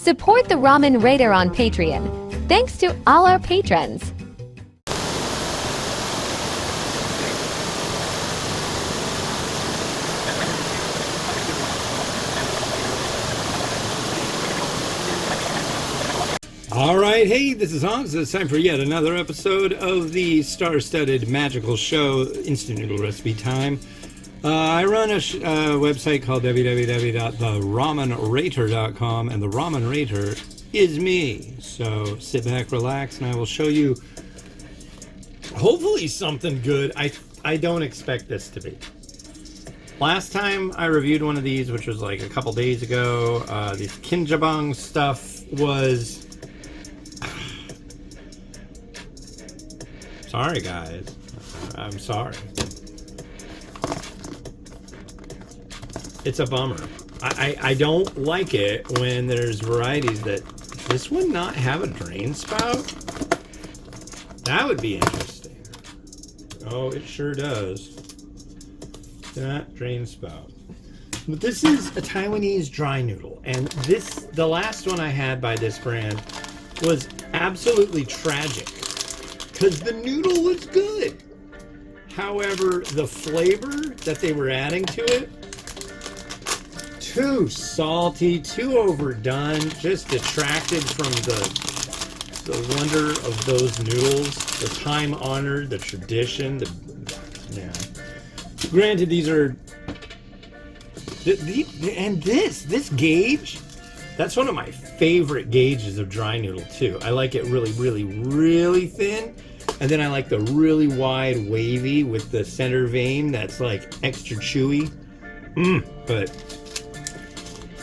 Support the Ramen Raider on Patreon. Thanks to all our patrons. All right, hey, this is Hans. It's time for yet another episode of the star-studded magical show, Instant Noodle Recipe Time. I run a website called www.theramenrater.com, and the Ramen Rater is me. So sit back, relax, and I will show you hopefully something good. I don't expect this to be. Last time I reviewed one of these, which was like a couple days ago, this Kinjabang stuff was... Sorry, guys. I'm sorry. It's a bummer. I don't like it when there's varieties that... Does this one not have a drain spout? That would be interesting. Oh, it sure does. That drain spout. But this is a Taiwanese dry noodle. And the last one I had by this brand was absolutely tragic. Because the noodle was good. However, the flavor that they were adding to it, too salty, too overdone, just detracted from the wonder of those noodles, the time honored, the tradition. Granted, these are this gauge. That's one of my favorite gauges of dry noodle too. I like it really, really, really thin. And then I like the really wide wavy with the center vein that's like extra chewy. But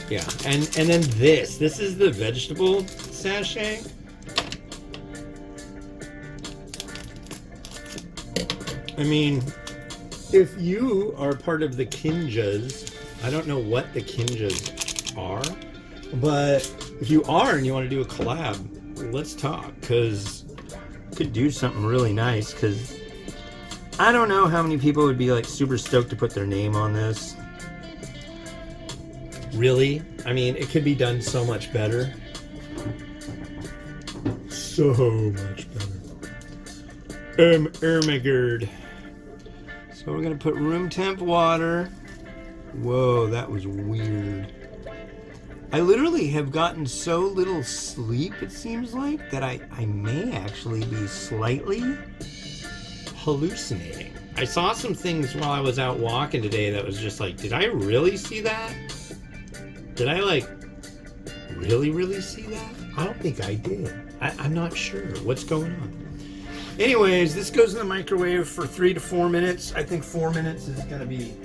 yeah, and then this is the vegetable sachet. I mean, if you are part of the Kinjas, I don't know what the Kinjas are, but if you are and you want to do a collab, let's talk, because could do something really nice, because I don't know how many people would be like super stoked to put their name on this. Really? I mean, it could be done so much better. So much better. My God. So we're gonna put room temp water. Whoa, that was weird. I literally have gotten so little sleep, it seems like, that I may actually be slightly hallucinating. I saw some things while I was out walking today that was just like, did I really see that? Did I, like, really, really see that? I don't think I did. I'm not sure what's going on. Anyways, this goes in the microwave for 3 to 4 minutes. I think 4 minutes is going to be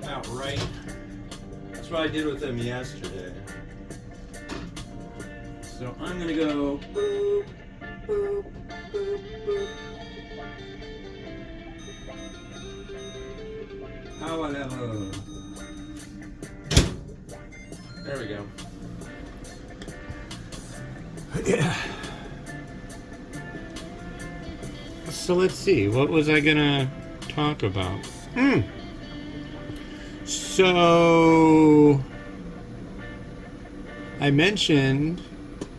about right. That's what I did with them yesterday. So I'm going to go boop, boop, boop, boop. However... There we go. Yeah. So let's see. What was I gonna talk about? So I mentioned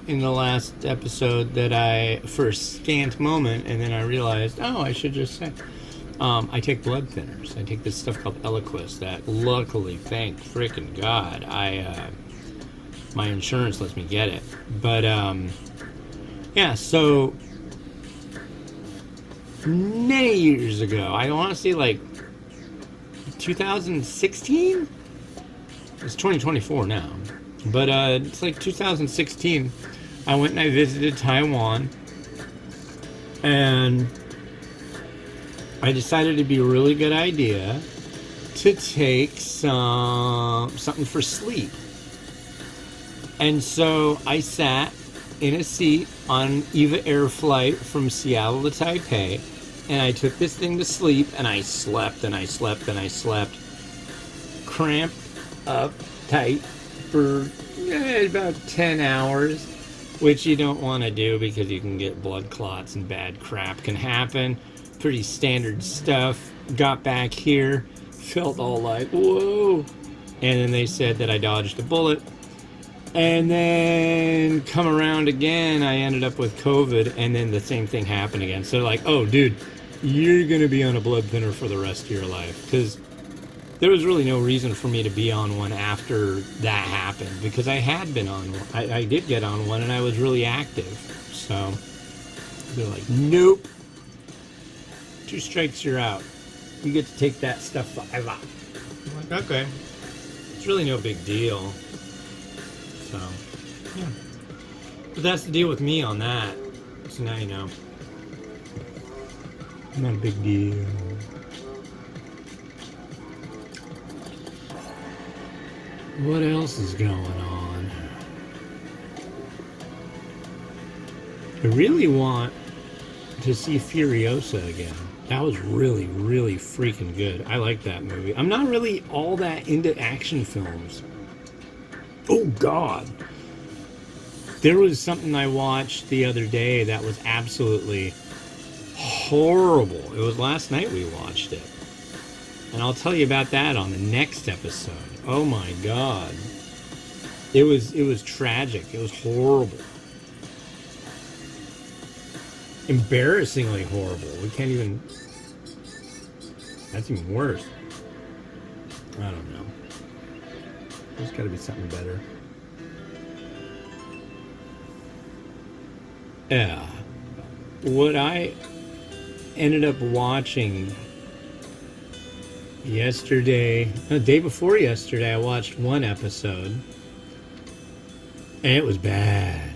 in the last episode that for a scant moment, and then I realized, I should just say, I take blood thinners. I take this stuff called Eliquis that luckily, thank frickin' God, my insurance lets me get it. But, yeah, so many years ago, I want to say like 2016? It's 2024 now. But it's like 2016, I went and I visited Taiwan, and I decided it'd be a really good idea to take something for sleep. And so I sat in a seat on EVA Air flight from Seattle to Taipei, and I took this thing to sleep, and I slept, and I slept, and I slept, cramped up tight for about 10 hours, which you don't want to do because you can get blood clots and bad crap can happen. Pretty standard stuff. Got back here, felt all like, whoa. And then they said that I dodged a bullet. And then come around again, I ended up with COVID, and then the same thing happened again. So like, oh, dude, you're going to be on a blood thinner for the rest of your life. Because there was really no reason for me to be on one after that happened. Because I had been on one. I did get on one, and I was really active. So they're like, nope. 2 strikes, you're out. You get to take that stuff forever. I'm like, okay. It's really no big deal. So, yeah. But that's the deal with me on that. So now you know. Not a big deal. What else is going on? I really want to see Furiosa again. That was really, really freaking good. I like that movie. I'm not really all that into action films. Oh, God. There was something I watched the other day that was absolutely horrible. It was last night we watched it. And I'll tell you about that on the next episode. Oh, my God. It was tragic. It was horrible. Embarrassingly horrible. We can't even... That's even worse. I don't know. There's got to be something better. Yeah. What I ended up watching yesterday, no, the day before yesterday, I watched one episode. And it was bad.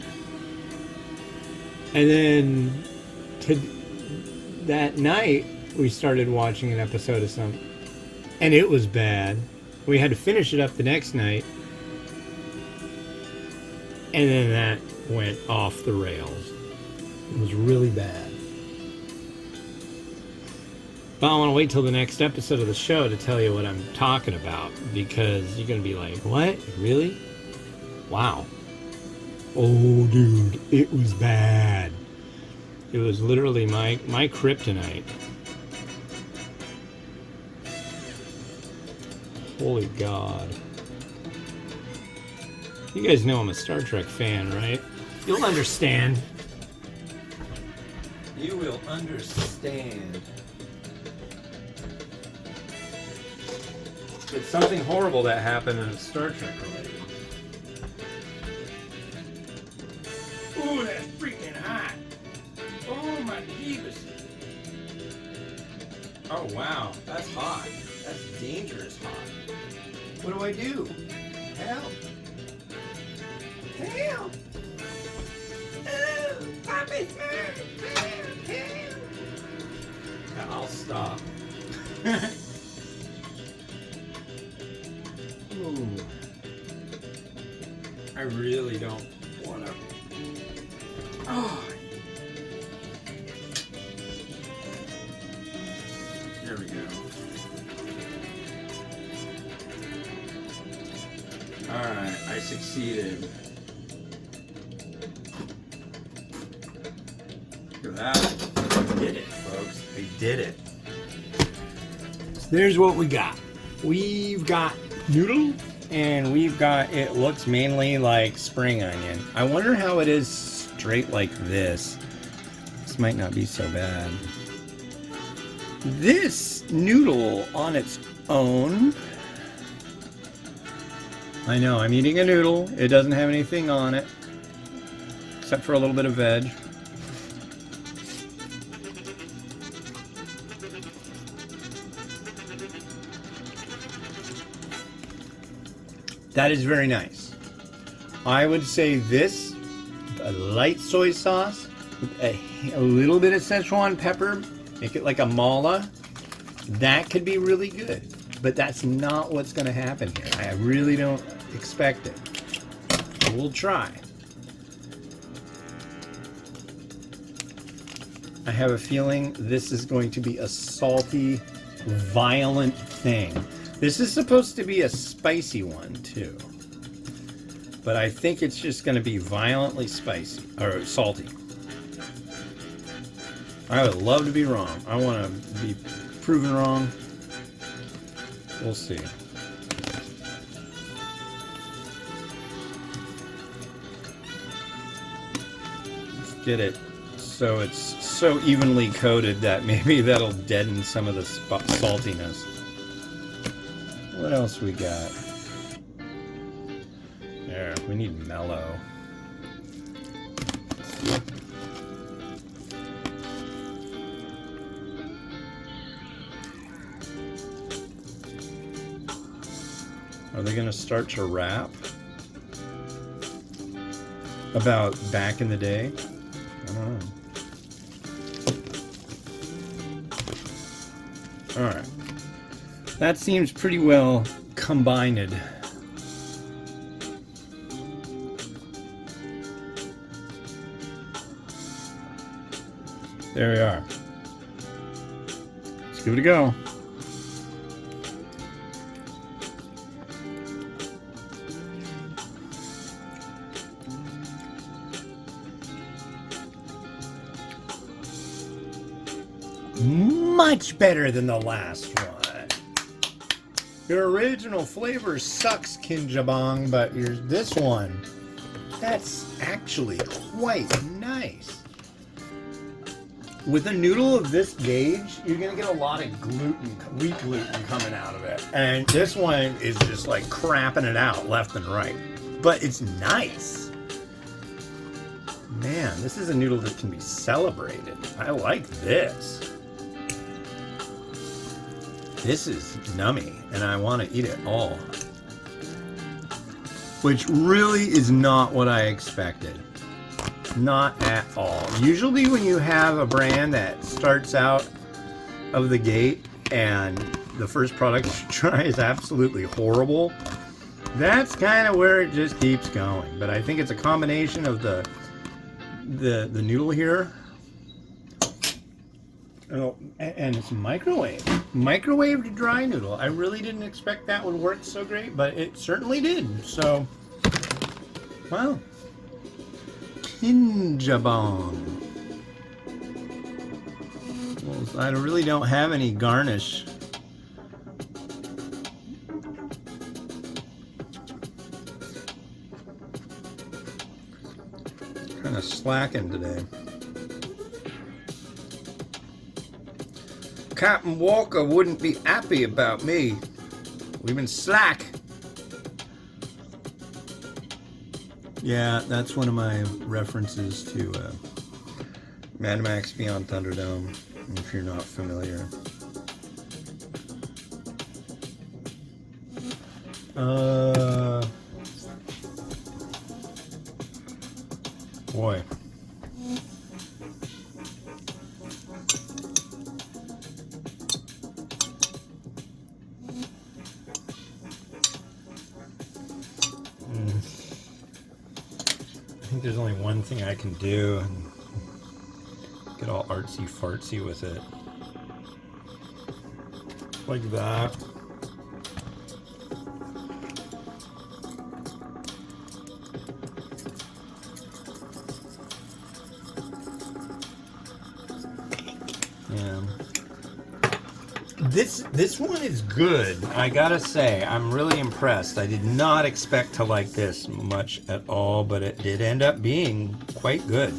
And then that night, we started watching an episode of something. And it was bad. We had to finish it up the next night. And then that went off the rails. It was really bad. But I want to wait till the next episode of the show to tell you what I'm talking about. Because you're going to be like, what? Really? Wow. Oh, dude. It was bad. It was literally my kryptonite. Holy God. You guys know I'm a Star Trek fan, right? You'll understand. You will understand. It's something horrible that happened and it's Star Trek related. Ooh, that's freaking hot. Oh my Jesus. Oh wow, that's hot. That's dangerous hot. What do I do? Help! Help! Oh, Poppy's hurt! Help! I'll stop. Ooh. I really don't want to. Oh. There we go. Alright, I succeeded. Look at that. I did it, folks. I did it. So there's what we got. We've got noodle, and we've got, it looks mainly like spring onion. I wonder how it is straight like this. This might not be so bad. This noodle on its own, I know, I'm eating a noodle. It doesn't have anything on it, except for a little bit of veg. That is very nice. I would say this, a light soy sauce, a little bit of Szechuan pepper, make it like a mala. That could be really good. But that's not what's going to happen here. I really don't expect it. We'll try. I have a feeling this is going to be a salty, violent thing. This is supposed to be a spicy one, too. But I think it's just going to be violently spicy, or salty. I would love to be wrong. I want to be proven wrong. We'll see. get it so it's so evenly coated that maybe that'll deaden some of the saltiness. What else we got? There, we need mellow. Are they going to start to rap about back in the day? I don't know. All right. That seems pretty well combined. There we are. Let's give it a go. Much better than the last one. Your original flavor sucks, Kinjabang, but this one, that's actually quite nice. With a noodle of this gauge, you're gonna get a lot of gluten, wheat gluten coming out of it. And this one is just like crapping it out left and right. But it's nice. Man, this is a noodle that can be celebrated. I like this. This is nummy, and I want to eat it all. Which really is not what I expected. Not at all. Usually when you have a brand that starts out of the gate and the first product you try is absolutely horrible, that's kind of where it just keeps going. But I think it's a combination of the noodle here. Oh, and it's microwaved dry noodle. I really didn't expect that would work so great, but it certainly did. So, wow. Kinjabang. Well, I really don't have any garnish. Kind of slacking today. Captain Walker wouldn't be happy about me. We've been slack. Yeah, that's one of my references to Mad Max Beyond Thunderdome, if you're not familiar. Boy. I think there's only one thing I can do and get all artsy fartsy with it. Like that. Yeah. This one is good. I gotta say, I'm really impressed. I did not expect to like this much at all, but it did end up being quite good.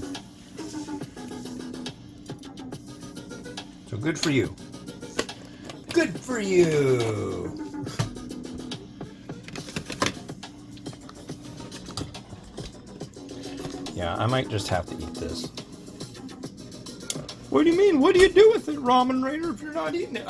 So good for you. Good for you. Yeah, I might just have to eat this. What do you mean? What do you do with it, Ramen Raider, if you're not eating it?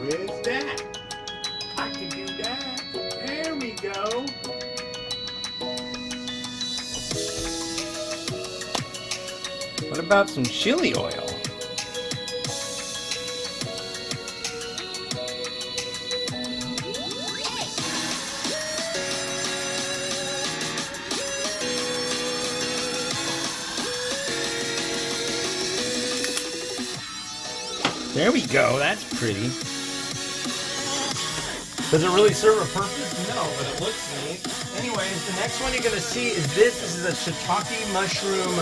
Where's that? I can do that. There we go. What about some chili oil? There we go. That's pretty. Does it really serve a purpose? No, but it looks neat. Anyways, the next one you're going to see is this. This is a shiitake mushroom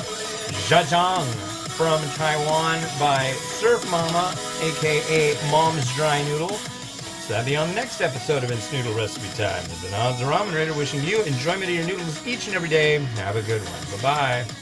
jajang from Taiwan by Surf Mama, aka Mom's Dry Noodle. So that'll be on the next episode of It's Noodle Recipe Time. This is the Ramen Raider wishing you enjoyment of your noodles each and every day. Have a good one. Bye-bye.